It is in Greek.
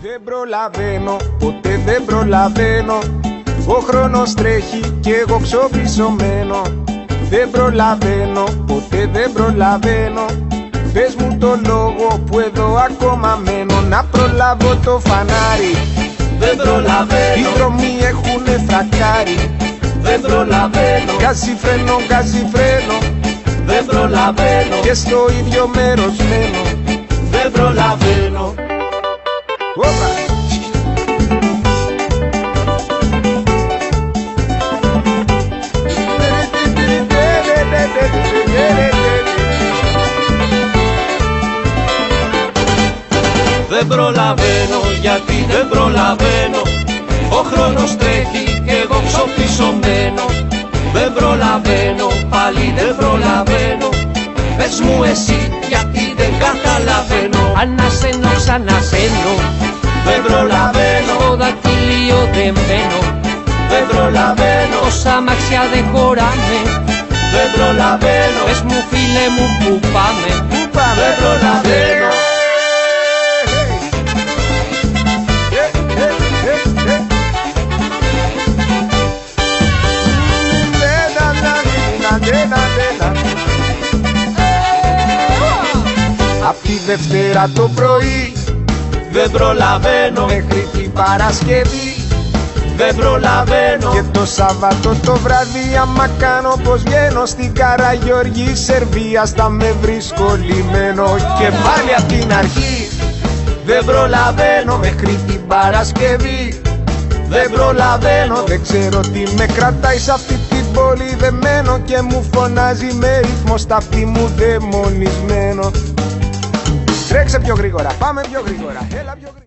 Δεν προλαβαίνω, ποτέ δεν προλαβαίνω. Ο χρόνος τρέχει κι εγώ ξοπισωμένο. Δεν προλαβαίνω, ποτέ δεν προλαβαίνω. Πες μου το λόγο που εδώ ακόμα μένω. Να προλάβω το φανάρι. Δεν προλαβαίνω. Οι δρόμοι έχουνε φρακάρι. Δεν προλαβαίνω. Γκάζι φρένο, γκάζι φρένο. Δεν προλαβαίνω. Και στο ίδιο μέρος μένω. Δεν προλαβαίνω. Όπα! Δεν προλαβαίνω, γιατί δεν προλαβαίνω. Ο χρόνος τρέχει και εγώ ξοπισωμένο. Δεν προλαβαίνω, πάλι δεν προλαβαίνω. Πες μου εσύ, γιατί δεν καταλαβαίνω. Ανασένω, ξανασένω. Δεν προλαβαίνω, Στο δακτυλίο δεμένο. δεν προλαβαίνω, Όσα αμάξια δεν χωράμε. δεν προλαβαίνω, Πες μου φίλε μου που πάμε. Πού πάμε? δεν προλαβαίνω. Απ' τη Δευτέρα το πρωί Δεν προλαβαίνω, μέχρι την Παρασκευή δεν προλαβαίνω, και το Σάββατο το βράδυ άμα κάνω πως βγαίνω στην Καραγιώργη Σερβίας θα με βρίσκω λυμμένο. Και πάλι απ' την αρχή δεν προλαβαίνω μέχρι την Παρασκευή. Δεν προλαβαίνω, δεν ξέρω τι με κρατάει σε αυτή την πόλη δεμένο και μου φωνάζει με ρυθμό στα αυτή μου δαιμονισμένο. Τρέξε πιο γρήγορα, πάμε πιο γρήγορα, έλα πιο γρήγορα.